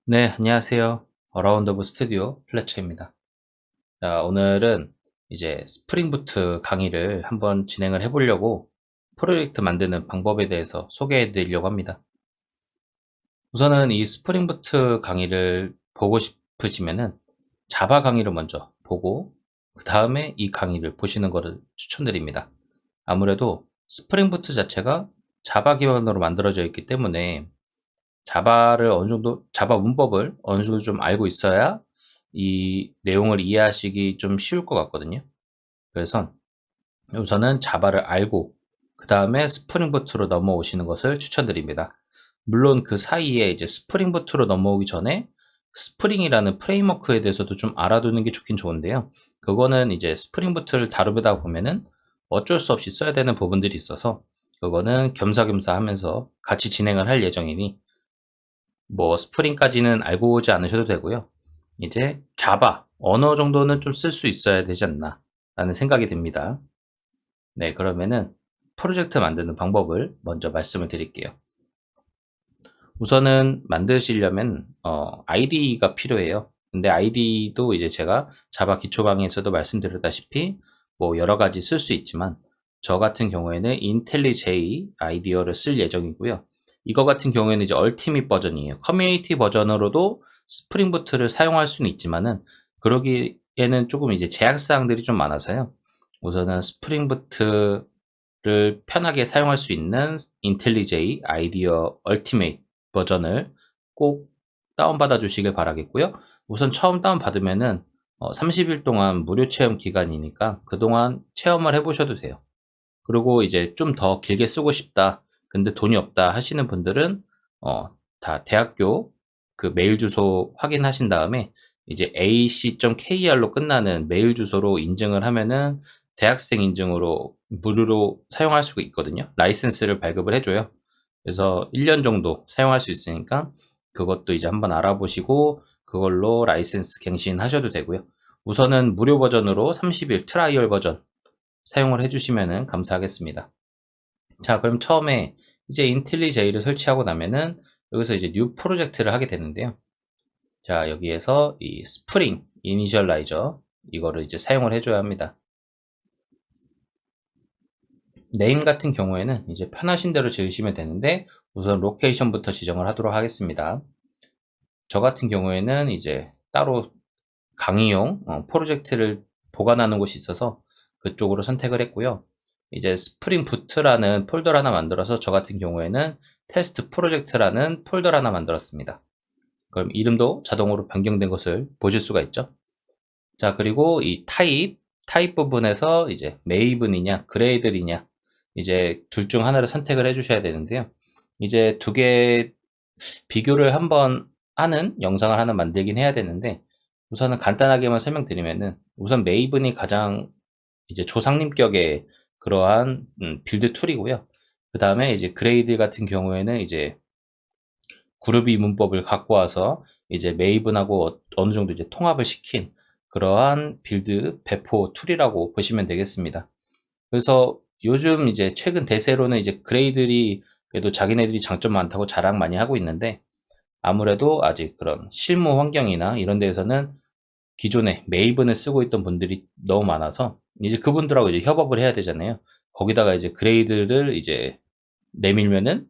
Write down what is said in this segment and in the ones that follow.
네, 안녕하세요. 어라운드 오브 스튜디오 플래처입니다. 자, 오늘은 이제 스프링 부트 강의를 한번 진행을 해보려고 프로젝트 만드는 방법에 대해서 소개해 드리려고 합니다. 우선은 이 스프링 부트 강의를 보고 싶으시면은 자바 강의를 먼저 보고 그 다음에 이 강의를 보시는 것을 추천드립니다. 아무래도 스프링 부트 자체가 자바 기반으로 만들어져 있기 때문에 자바를 어느 정도, 자바 문법을 어느 정도 좀 알고 있어야 이 내용을 이해하시기 좀 쉬울 것 같거든요. 그래서 우선은 자바를 알고 그 다음에 스프링 부트로 넘어오시는 것을 추천드립니다. 물론 그 사이에 이제 스프링 부트로 넘어오기 전에 스프링이라는 프레임워크에 대해서도 좀 알아두는 게 좋긴 좋은데요. 그거는 이제 스프링 부트를 다루다 보면은 어쩔 수 없이 써야 되는 부분들이 있어서 그거는 겸사겸사 하면서 같이 진행을 할 예정이니 뭐 스프링까지는 알고 오지 않으셔도 되고요. 이제 자바 언어 정도는 좀 쓸 수 있어야 되지 않나 라는 생각이 듭니다. 네, 그러면은 프로젝트 만드는 방법을 먼저 말씀을 드릴게요. 우선은 만드시려면 IDE가 필요해요. 근데 IDE도 이제 제가 자바 기초 강의에서도 말씀드렸다시피 뭐 여러 가지 쓸 수 있지만 저 같은 경우에는 IntelliJ 아이디어를 쓸 예정이고요. 이거 같은 경우에는 이제 얼티밋 버전이에요. 커뮤니티 버전으로도 스프링 부트를 사용할 수는 있지만은 그러기에는 조금 이제 제약사항들이 좀 많아서요. 우선은 스프링 부트를 편하게 사용할 수 있는 IntelliJ 아이디어 얼티밋 버전을 꼭 다운받아 주시길 바라겠고요. 우선 처음 다운받으면은 30일 동안 무료 체험 기간이니까 그동안 체험을 해보셔도 돼요. 그리고 이제 좀 더 길게 쓰고 싶다. 근데 돈이 없다 하시는 분들은 다 대학교 그 메일 주소 확인하신 다음에 이제 ac.kr로 끝나는 메일 주소로 인증을 하면은 대학생 인증으로 무료로 사용할 수가 있거든요. 라이센스를 발급을 해줘요. 그래서 1년 정도 사용할 수 있으니까 그것도 이제 한번 알아보시고 그걸로 라이센스 갱신하셔도 되고요. 우선은 무료 버전으로 30일 트라이얼 버전 사용을 해주시면 감사하겠습니다. 자, 그럼 처음에 이제 인텔리제이를 설치하고 나면은 여기서 이제 뉴 프로젝트를 하게 되는데요. 자, 여기에서 이 스프링 이니셜라이저 이거를 이제 사용을 해줘야 합니다. 네임 같은 경우에는 이제 편하신 대로 지으시면 되는데 우선 로케이션부터 지정을 하도록 하겠습니다. 저 같은 경우에는 이제 따로 강의용 프로젝트를 보관하는 곳이 있어서 그쪽으로 선택을 했고요. 이제 스프링 부트라는 폴더를 하나 만들어서 저 같은 경우에는 테스트 프로젝트라는 폴더를 하나 만들었습니다. 그럼 이름도 자동으로 변경된 것을 보실 수가 있죠. 자, 그리고 이 타입 부분에서 이제 메이븐이냐 그레이들이냐 이제 둘 중 하나를 선택을 해 주셔야 되는데요. 이제 두 개 비교를 한번 하는 영상을 하나 만들긴 해야 되는데 우선은 간단하게만 설명드리면은 우선 메이븐이 가장 이제 조상님격의 그러한 빌드 툴이고요. 그 다음에 이제 그레이드 같은 경우에는 이제 그루비 문법을 갖고 와서 이제 메이븐하고 어느 정도 이제 통합을 시킨 그러한 빌드 배포 툴이라고 보시면 되겠습니다. 그래서 요즘 이제 최근 대세로는 이제 그레이들이 그래도 자기네들이 장점 많다고 자랑 많이 하고 있는데 아무래도 아직 그런 실무 환경이나 이런 데에서는 기존에 메이븐을 쓰고 있던 분들이 너무 많아서 이제 그분들하고 이제 협업을 해야 되잖아요. 거기다가 이제 그레이드를 이제 내밀면은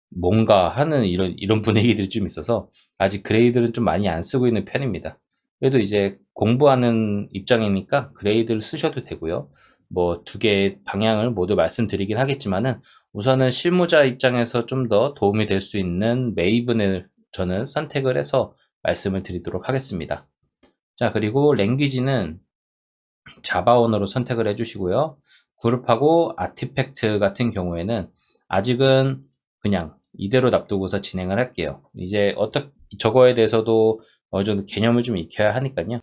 뭔가 하는 이런 분위기들이 좀 있어서 아직 그레이드를 좀 많이 안 쓰고 있는 편입니다. 그래도 이제 공부하는 입장이니까 그레이드를 쓰셔도 되고요. 뭐 두 개의 방향을 모두 말씀드리긴 하겠지만은 우선은 실무자 입장에서 좀 더 도움이 될 수 있는 메이븐을 저는 선택을 해서 말씀을 드리도록 하겠습니다. 자, 그리고 랭귀지는 자바원으로 선택을 해주시고요. 그룹하고 아티팩트 같은 경우에는 아직은 그냥 이대로 놔두고서 진행을 할게요. 이제 저거에 대해서도 어느 정도 개념을 좀 익혀야 하니까요.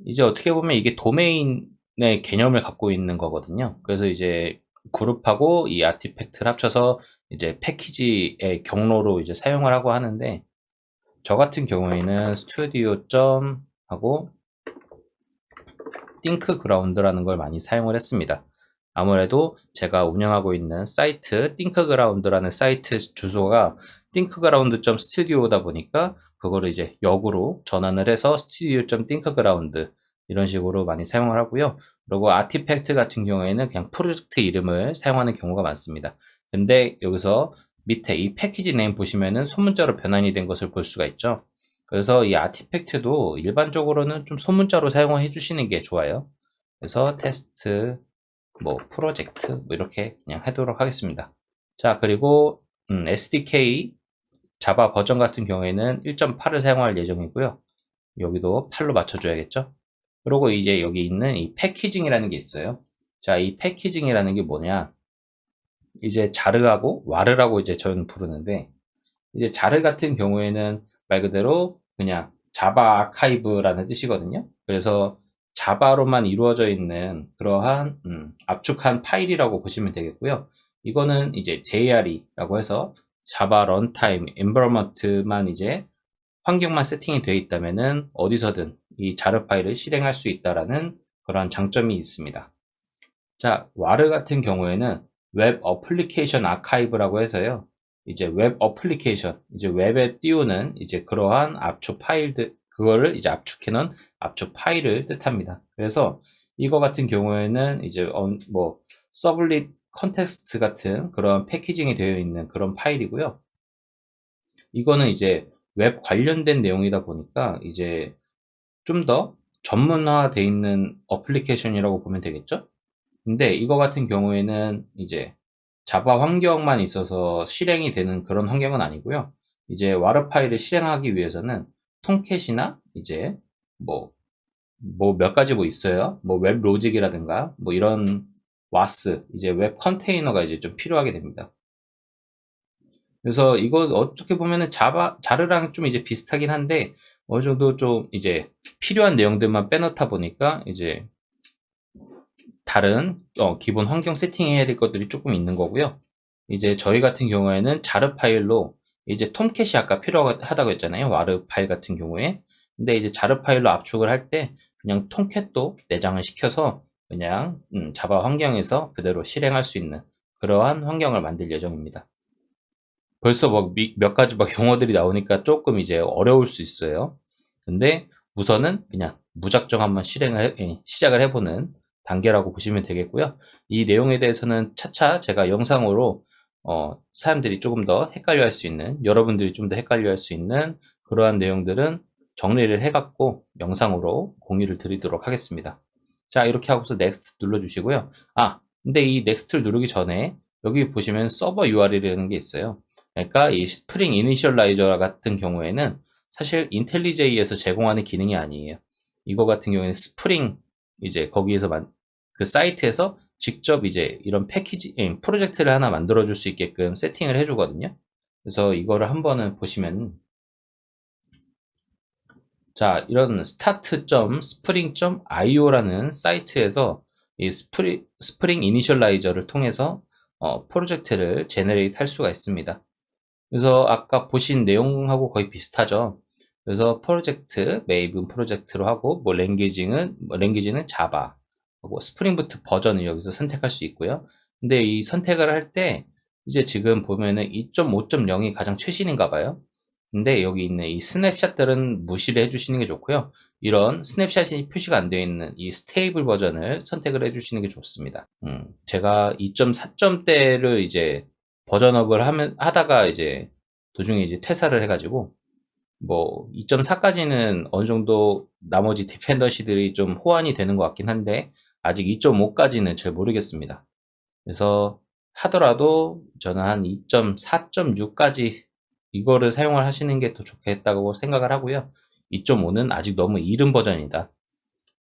이제 어떻게 보면 이게 도메인의 개념을 갖고 있는 거거든요. 그래서 이제 그룹하고 이 아티팩트를 합쳐서 이제 패키지의 경로로 이제 사용을 하고 하는데 저 같은 경우에는 스튜디오 점 하고 띵크 그라운드라는 걸 많이 사용을 했습니다. 아무래도 제가 운영하고 있는 사이트 띵크그라운드라는 사이트 주소가 thinkground.studio다 보니까 그거를 이제 역으로 전환을 해서 studio.thinkground 이런 식으로 많이 사용을 하고요. 그리고 아티팩트 같은 경우에는 그냥 프로젝트 이름을 사용하는 경우가 많습니다. 근데 여기서 밑에 이 패키지 네임 보시면은 소문자로 변환이 된 것을 볼 수가 있죠. 그래서 이 아티팩트도 일반적으로는 좀 소문자로 사용을 해주시는 게 좋아요. 그래서 테스트, 뭐 프로젝트 뭐 이렇게 그냥 하도록 하겠습니다. 자, 그리고 SDK 자바 버전 같은 경우에는 1.8을 사용할 예정이고요. 여기도 8로 맞춰줘야겠죠. 그리고 이제 여기 있는 이 패키징이라는 게 있어요. 자, 이 패키징이라는 게 뭐냐? 이제 자르하고 와르라고 이제 저는 부르는데, 이제 자르 같은 경우에는 말 그대로 그냥 자바 아카이브라는 뜻이거든요. 그래서 자바로만 이루어져 있는 그러한 압축한 파일이라고 보시면 되겠고요. 이거는 이제 JRE라고 해서 자바 런타임 엔바이러먼트만 이제 환경만 세팅이 되어 있다면은 어디서든 이 자르 파일을 실행할 수 있다라는 그런 장점이 있습니다. 자, 와르 같은 경우에는 웹 어플리케이션 아카이브라고 해서요. 이제 웹 어플리케이션, 이제 웹에 띄우는 이제 그러한 압축 파일들, 그거를 이제 압축해 놓은 압축 파일을 뜻합니다. 그래서 이거 같은 경우에는 이제 뭐 서블릿 컨텍스트 같은 그런 패키징이 되어 있는 그런 파일이고요. 이거는 이제 웹 관련된 내용이다 보니까 이제 좀 더 전문화되어 있는 어플리케이션이라고 보면 되겠죠? 근데 이거 같은 경우에는 이제 자바 환경만 있어서 실행이 되는 그런 환경은 아니고요. 이제 와르 파일을 실행하기 위해서는 톰캣이나 이제 뭐 몇 가지 뭐 있어요. 뭐 웹 로직이라든가 뭐 이런 와스 이제 웹 컨테이너가 이제 좀 필요하게 됩니다. 그래서 이거 어떻게 보면은 자르랑 좀 이제 비슷하긴 한데 어느 정도 좀 이제 필요한 내용들만 빼놓다 보니까 이제 다른 기본 환경 세팅해야 될 것들이 조금 있는 거고요. 이제 저희 같은 경우에는 자르 파일로 이제 톰캣이 아까 필요하다고 했잖아요. 와르 파일 같은 경우에. 근데 이제 자르 파일로 압축을 할 때 그냥 톰캣도 내장을 시켜서 그냥 자바 환경에서 그대로 실행할 수 있는 그러한 환경을 만들 예정입니다. 벌써 몇 가지 막 용어들이 나오니까 조금 이제 어려울 수 있어요. 근데 우선은 그냥 무작정 한번 시작을 해보는 단계라고 보시면 되겠고요. 이 내용에 대해서는 차차 제가 영상으로 사람들이 조금 더 헷갈려 할 수 있는, 여러분들이 좀 더 헷갈려 할 수 있는 그러한 내용들은 정리를 해갖고 영상으로 공유를 드리도록 하겠습니다. 자, 이렇게 하고서 넥스트 눌러주시고요. 근데 이 넥스트를 누르기 전에 여기 보시면 서버 URL이라는 게 있어요. 그러니까 이 스프링 이니셜라이저 같은 경우에는 사실 인텔리제이에서 제공하는 기능이 아니에요. 이거 같은 경우에는 스프링 이제 거기에서 그 사이트에서 직접 이제 이런 프로젝트를 하나 만들어 줄 수 있게끔 세팅을 해 주거든요. 그래서 이거를 한번은 보시면 자, 이런 start.spring.io라는 사이트에서 이 스프링 이니셜라이저를 통해서 프로젝트를 제너레이트 할 수가 있습니다. 그래서 아까 보신 내용하고 거의 비슷하죠. 그래서 프로젝트, 메이븐 프로젝트로 하고, 뭐 랭귀지는 자바, 뭐 스프링부트 버전을 여기서 선택할 수 있고요. 근데 이 선택을 할 때, 이제 지금 보면은 2.5.0이 가장 최신인가 봐요. 근데 여기 있는 이 스냅샷들은 무시를 해주시는 게 좋고요. 이런 스냅샷이 표시가 안 되어 있는 이 스테이블 버전을 선택을 해주시는 게 좋습니다. 제가 2.4점대를 이제 버전업을 하다가 이제 도중에 이제 퇴사를 해가지고 뭐 2.4까지는 어느 정도 나머지 디펜던시들이 좀 호환이 되는 것 같긴 한데 아직 2.5까지는 잘 모르겠습니다. 그래서 하더라도 저는 한 2.4.6까지 이거를 사용을 하시는 게 더 좋겠다고 생각을 하고요. 2.5는 아직 너무 이른 버전이다.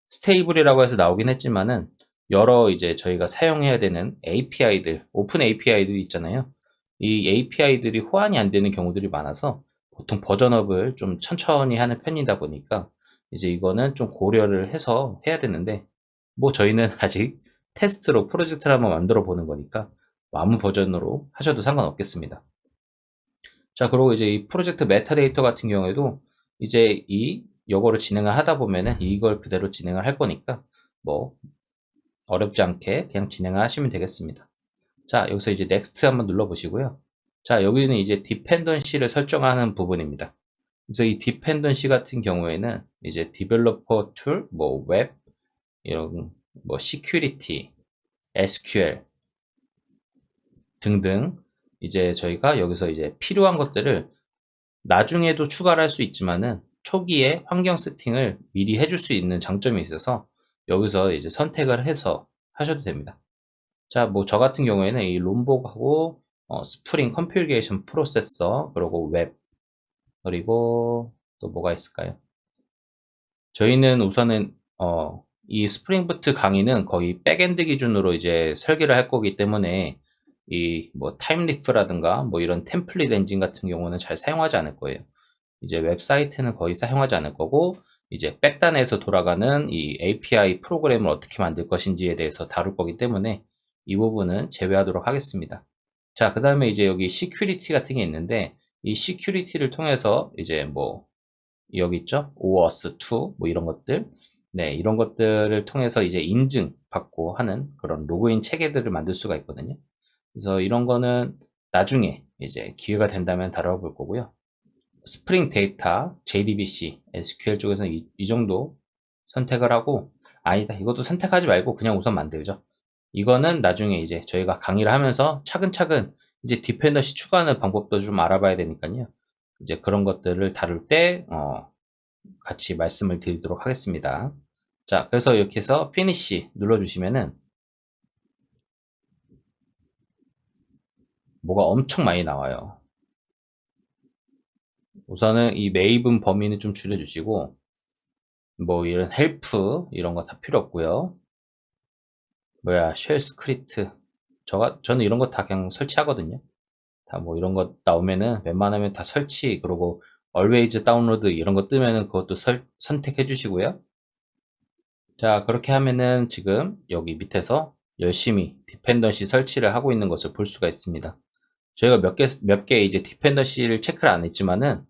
스테이블이라고 해서 나오긴 했지만은 여러 이제 저희가 사용해야 되는 API들, 오픈 API들이 있잖아요. 이 API들이 호환이 안 되는 경우들이 많아서 보통 버전업을 좀 천천히 하는 편이다 보니까 이제 이거는 좀 고려를 해서 해야 되는데 뭐 저희는 아직 테스트로 프로젝트를 한번 만들어 보는 거니까 뭐 아무 버전으로 하셔도 상관없겠습니다. 자, 그리고 이제 이 프로젝트 메타데이터 같은 경우에도 이제 요거를 진행을 하다 보면은 이걸 그대로 진행을 할 거니까 뭐 어렵지 않게 그냥 진행을 하시면 되겠습니다. 자, 여기서 이제 넥스트 한번 눌러 보시고요. 자, 여기는 이제 디펜던시를 설정하는 부분입니다. 그래서 이 디펜던시 같은 경우에는 이제 디벨로퍼 툴, 뭐 웹, 이런 뭐 시큐리티, SQL 등등 이제 저희가 여기서 이제 필요한 것들을 나중에도 추가를 할 수 있지만은 초기에 환경 세팅을 미리 해줄 수 있는 장점이 있어서 여기서 이제 선택을 해서 하셔도 됩니다. 자, 뭐 저 같은 경우에는 이 롬복하고 스프링 컴퓨테이션 프로세서, 그리고 웹, 그리고 또 뭐가 있을까요? 저희는 우선은 이 스프링 부트 강의는 거의 백엔드 기준으로 이제 설계를 할 거기 때문에 이 뭐 타임리프라든가 뭐 이런 템플릿 엔진 같은 경우는 잘 사용하지 않을 거예요. 이제 웹사이트는 거의 사용하지 않을 거고, 이제 백단에서 돌아가는 이 API 프로그램을 어떻게 만들 것인지에 대해서 다룰 거기 때문에 이 부분은 제외하도록 하겠습니다. 자, 그 다음에 이제 여기 시큐리티 같은 게 있는데, 이 시큐리티를 통해서 이제 뭐 여기 있죠? OAuth2 뭐 이런 것들, 네, 이런 것들을 통해서 이제 인증받고 하는 그런 로그인 체계들을 만들 수가 있거든요. 그래서 이런 거는 나중에 이제 기회가 된다면 다뤄볼 거고요. 스프링 데이터, JDBC, SQL 쪽에서는 이 정도 선택을 하고, 아니다, 이것도 선택하지 말고 그냥 우선 만들죠. 이거는 나중에 이제 저희가 강의를 하면서 차근차근 이제 디펜더시 추가하는 방법도 좀 알아봐야 되니까요. 이제 그런 것들을 다룰 때 같이 말씀을 드리도록 하겠습니다. 자, 그래서 이렇게 해서 피니시 눌러주시면은 뭐가 엄청 많이 나와요. 우선은 이 메이븐 범위는 좀 줄여주시고, 뭐 이런 헬프 이런 거 다 필요 없고요. 뭐야, 쉘 스크립트, 저는 이런 거 다 그냥 설치하거든요. 다 뭐 이런 거 나오면은 웬만하면 다 설치, 그리고 always 다운로드 이런 거 뜨면은 그것도 선택해 주시고요. 자, 그렇게 하면은 지금 여기 밑에서 열심히 디펜던시 설치를 하고 있는 것을 볼 수가 있습니다. 저희가 몇 개 이제 디펜던시를 체크를 안 했지만은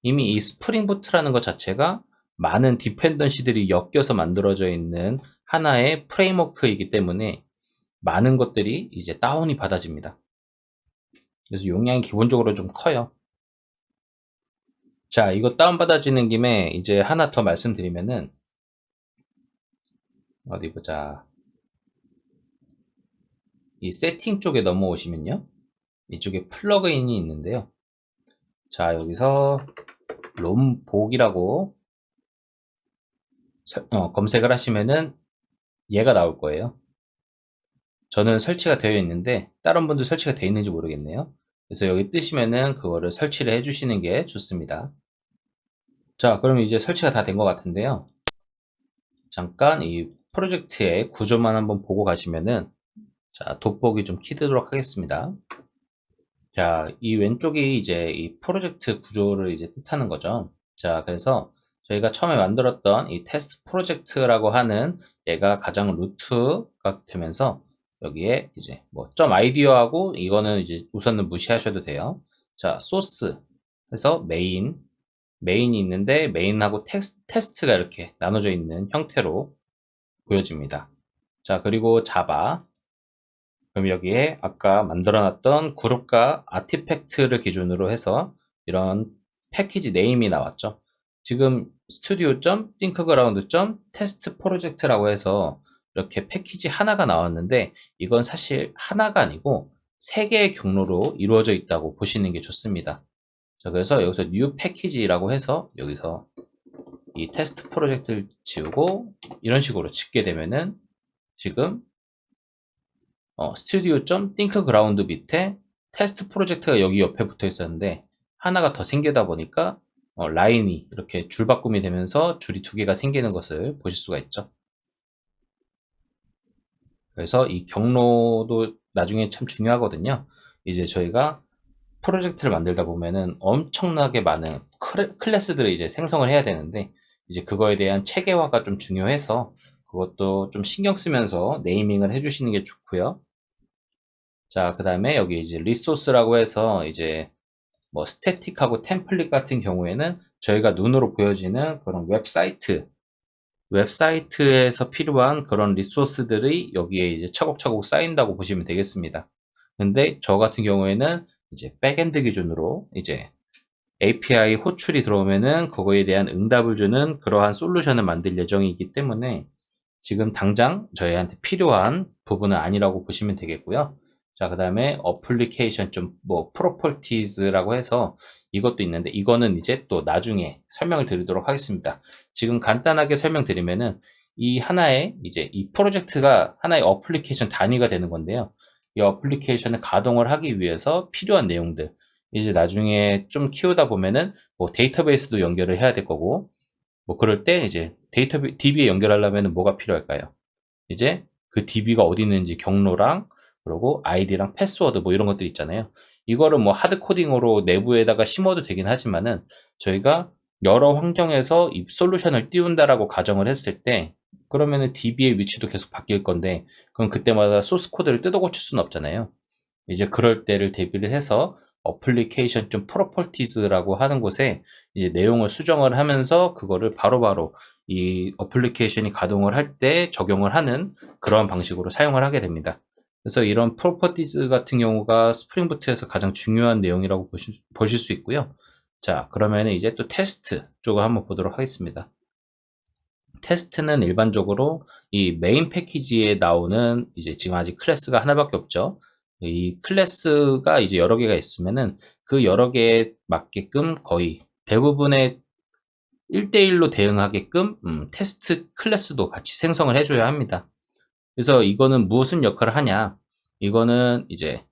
이미 이 스프링 부트라는 것 자체가 많은 디펜던시들이 엮여서 만들어져 있는 하나의 프레임워크이기 때문에 많은 것들이 이제 다운이 받아집니다. 그래서 용량이 기본적으로 좀 커요. 자, 이거 다운받아지는 김에 이제 하나 더 말씀드리면은, 어디 보자. 이 세팅 쪽에 넘어오시면요. 이쪽에 플러그인이 있는데요. 자, 여기서 롬복이라고 검색을 하시면은 얘가 나올 거예요. 저는 설치가 되어 있는데 다른 분들 설치가 되어 있는지 모르겠네요. 그래서 여기 뜨시면은 그거를 설치를 해 주시는 게 좋습니다. 자, 그럼 이제 설치가 다 된 것 같은데요. 잠깐 이 프로젝트의 구조만 한번 보고 가시면은, 자, 돋보기 좀 키도록 하겠습니다. 자, 이 왼쪽이 이제 이 프로젝트 구조를 이제 뜻하는 거죠. 자, 그래서 저희가 처음에 만들었던 이 테스트 프로젝트라고 하는 얘가 가장 루트가 되면서 여기에 이제 뭐 .id하고 이거는 이제 우선은 무시하셔도 돼요. 자, 소스 해서 메인이 있는데 메인하고 테스트가 이렇게 나눠져 있는 형태로 보여집니다. 자, 그리고 자바, 그럼 여기에 아까 만들어놨던 그룹과 아티팩트를 기준으로 해서 이런 패키지 네임이 나왔죠. 지금 studio.thinkground.test project라고 해서 이렇게 패키지 하나가 나왔는데, 이건 사실 하나가 아니고 3개의 경로로 이루어져 있다고 보시는 게 좋습니다. 자, 그래서 여기서 new package라고 해서 여기서 이 테스트 프로젝트를 지우고 이런 식으로 짓게 되면은 지금 studio.thinkground 밑에 테스트 프로젝트가 여기 옆에 붙어 있었는데 하나가 더 생기다 보니까 라인이 이렇게 줄바꿈이 되면서 줄이 2개가 생기는 것을 보실 수가 있죠. 그래서 이 경로도 나중에 참 중요하거든요. 이제 저희가 프로젝트를 만들다 보면은 엄청나게 많은 클래스들을 이제 생성을 해야 되는데, 이제 그거에 대한 체계화가 좀 중요해서 그것도 좀 신경 쓰면서 네이밍을 해주시는 게 좋고요. 자, 그 다음에 여기 이제 리소스라고 해서 이제 뭐 스태틱하고 템플릿 같은 경우에는 저희가 눈으로 보여지는 그런 웹사이트, 웹사이트에서 필요한 그런 리소스들이 여기에 이제 차곡차곡 쌓인다고 보시면 되겠습니다. 근데 저 같은 경우에는 이제 백엔드 기준으로 이제 API 호출이 들어오면은 그거에 대한 응답을 주는 그러한 솔루션을 만들 예정이기 때문에 지금 당장 저희한테 필요한 부분은 아니라고 보시면 되겠고요. 자, 그 다음에 어플리케이션 좀 뭐 프로퍼티즈라고 해서 이것도 있는데 이거는 이제 또 나중에 설명을 드리도록 하겠습니다. 지금 간단하게 설명드리면은 이 하나의 이제 이 프로젝트가 하나의 어플리케이션 단위가 되는 건데요. 이 어플리케이션을 가동을 하기 위해서 필요한 내용들 이제 나중에 좀 키우다 보면은 뭐 데이터베이스도 연결을 해야 될 거고 뭐 그럴 때 이제 DB에 연결하려면 뭐가 필요할까요? 이제 그 DB가 어디 있는지 경로랑 그리고 아이디랑 패스워드 뭐 이런 것들 있잖아요. 이거를 뭐 하드 코딩으로 내부에다가 심어도 되긴 하지만은 저희가 여러 환경에서 이 솔루션을 띄운다라고 가정을 했을 때 그러면은 DB의 위치도 계속 바뀔 건데 그럼 그때마다 소스 코드를 뜯어 고칠 수는 없잖아요. 이제 그럴 때를 대비를 해서 어플리케이션 좀 프로퍼티즈라고 하는 곳에 이제 내용을 수정을 하면서 그거를 바로바로 이 어플리케이션이 가동을 할 때 적용을 하는 그러한 방식으로 사용을 하게 됩니다. 그래서 이런 프로퍼티즈 같은 경우가 스프링 부트에서 가장 중요한 내용이라고 보실 수 있고요. 자, 그러면 이제 또 테스트 쪽을 한번 보도록 하겠습니다. 테스트는 일반적으로 이 메인 패키지에 나오는 이제 지금 아직 클래스가 하나밖에 없죠. 이 클래스가 이제 여러 개가 있으면은 그 여러 개에 맞게끔 거의 대부분의 1대1로 대응하게끔 테스트 클래스도 같이 생성을 해줘야 합니다. 그래서 이거는 무슨 역할을 하냐? 이거는 이제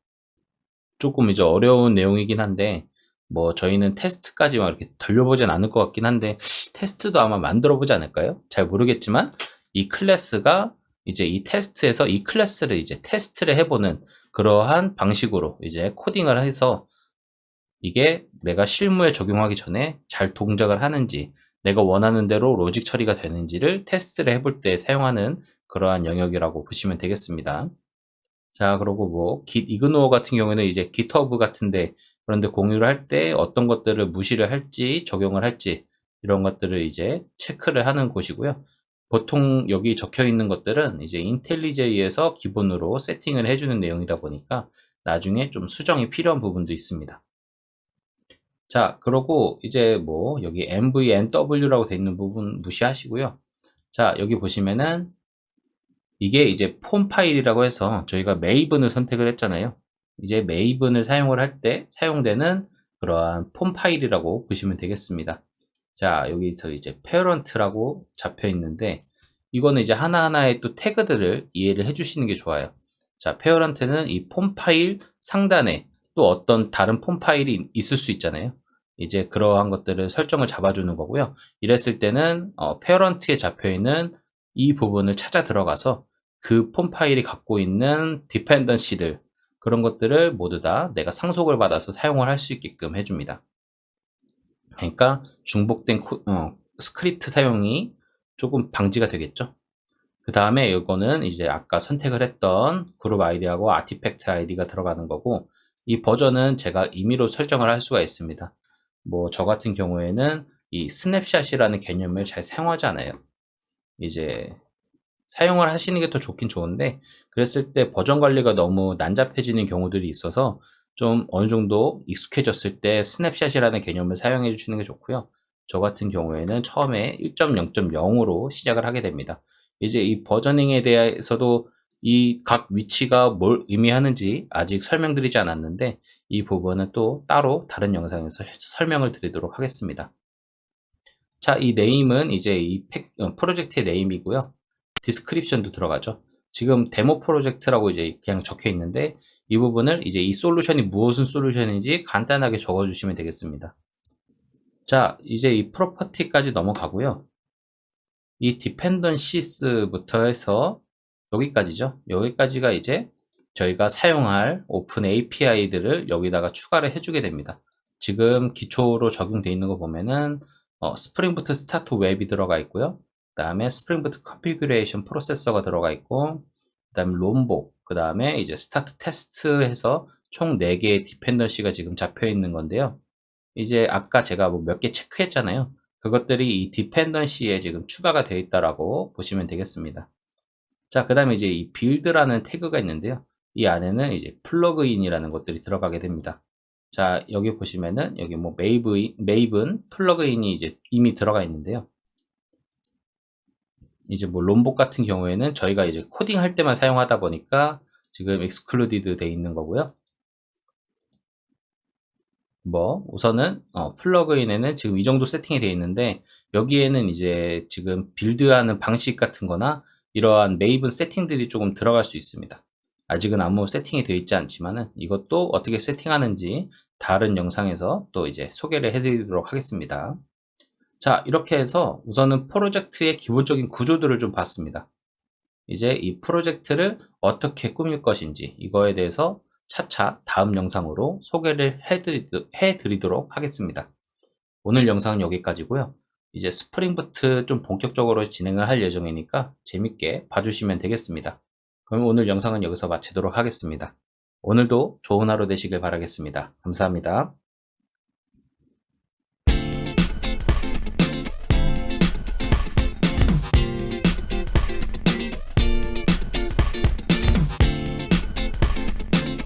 조금 이제 어려운 내용이긴 한데 뭐 저희는 테스트까지 막 이렇게 돌려보진 않을 것 같긴 한데 테스트도 아마 만들어 보지 않을까요? 잘 모르겠지만 이 클래스가 이제 이 테스트에서 이 클래스를 이제 테스트를 해보는 그러한 방식으로 이제 코딩을 해서 이게 내가 실무에 적용하기 전에 잘 동작을 하는지 내가 원하는 대로 로직 처리가 되는지를 테스트를 해볼 때 사용하는 그러한 영역이라고 보시면 되겠습니다. 자, 그리고 뭐 git ignore 같은 경우에는 이제 GitHub 같은데 그런데 공유를 할 때 어떤 것들을 무시를 할지 적용을 할지 이런 것들을 이제 체크를 하는 곳이고요. 보통 여기 적혀 있는 것들은 이제 인텔리제이에서 기본으로 세팅을 해주는 내용이다 보니까 나중에 좀 수정이 필요한 부분도 있습니다. 자, 그러고 이제 뭐 여기 MVNW라고 되어 있는 부분 무시하시고요. 자, 여기 보시면은 이게 이제 폼 파일이라고 해서 저희가 메이븐을 선택을 했잖아요. 이제 메이븐을 사용을 할 때 사용되는 그러한 폼 파일이라고 보시면 되겠습니다. 자, 여기서 이제 parent라고 잡혀 있는데 이거는 이제 하나하나의 또 태그들을 이해를 해주시는 게 좋아요. 자, parent는 이 폼 파일 상단에 또 어떤 다른 폼 파일이 있을 수 있잖아요. 이제 그러한 것들을 설정을 잡아주는 거고요. 이랬을 때는 parent에 잡혀 있는 이 부분을 찾아 들어가서 그 폼 파일이 갖고 있는 디펜던시들 그런 것들을 모두 다 내가 상속을 받아서 사용을 할 수 있게끔 해줍니다. 그러니까 중복된 스크립트 사용이 조금 방지가 되겠죠. 그 다음에 이거는 이제 아까 선택을 했던 그룹 아이디하고 아티팩트 아이디가 들어가는 거고 이 버전은 제가 임의로 설정을 할 수가 있습니다. 뭐 저 같은 경우에는 이 스냅샷이라는 개념을 잘 사용하지 않아요. 이제 사용을 하시는 게 더 좋긴 좋은데 그랬을 때 버전 관리가 너무 난잡해지는 경우들이 있어서 좀 어느 정도 익숙해졌을 때 스냅샷이라는 개념을 사용해 주시는 게 좋고요. 저 같은 경우에는 처음에 1.0.0으로 시작을 하게 됩니다. 이제 이 버저닝에 대해서도 이 각 위치가 뭘 의미하는지 아직 설명드리지 않았는데 이 부분은 또 따로 다른 영상에서 설명을 드리도록 하겠습니다. 자, 이 네임은 이제 이 프로젝트의 네임이고요. 디스크립션도 들어가죠. 지금 데모 프로젝트라고 이제 그냥 적혀 있는데 이 부분을 이제 이 솔루션이 무슨 솔루션인지 간단하게 적어 주시면 되겠습니다. 자, 이제 이 프로퍼티까지 넘어가고요. 이 디펜던시스부터 해서 여기까지죠. 여기까지가 이제 저희가 사용할 오픈 API들을 여기다가 추가를 해주게 됩니다. 지금 기초로 적용되어 있는 거 보면은 스프링부트 스타트 웹이 들어가 있고요. 그 다음에 스프링부트 컨피규레이션 프로세서가 들어가 있고 그 다음에 롬보 그 다음에 이제 스타트 테스트 해서 총 4개의 디펜던시가 지금 잡혀 있는 건데요. 이제 아까 제가 뭐 몇 개 체크했잖아요. 그것들이 이 디펜던시에 지금 추가가 되어 있다라고 보시면 되겠습니다. 자, 그 다음에 이제 이 빌드라는 태그가 있는데요. 이 안에는 이제 플러그인이라는 것들이 들어가게 됩니다. 자, 여기 보시면은 여기 뭐 메이븐 플러그인이 이제 이미 들어가 있는데요. 이제 뭐 롬복 같은 경우에는 저희가 이제 코딩할 때만 사용하다 보니까 지금 excluded 돼 있는 거고요. 뭐 우선은 플러그인에는 지금 이 정도 세팅이 되어 있는데 여기에는 이제 지금 빌드하는 방식 같은 거나 이러한 메이븐 세팅들이 조금 들어갈 수 있습니다. 아직은 아무 세팅이 되어 있지 않지만은 이것도 어떻게 세팅하는지 다른 영상에서 또 이제 소개를 해드리도록 하겠습니다. 자, 이렇게 해서 우선은 프로젝트의 기본적인 구조들을 좀 봤습니다. 이제 이 프로젝트를 어떻게 꾸밀 것인지 이거에 대해서 차차 다음 영상으로 소개를 해드리도록 하겠습니다. 오늘 영상은 여기까지고요. 이제 스프링부트 좀 본격적으로 진행을 할 예정이니까 재밌게 봐주시면 되겠습니다. 그럼 오늘 영상은 여기서 마치도록 하겠습니다. 오늘도 좋은 하루 되시길 바라겠습니다. 감사합니다.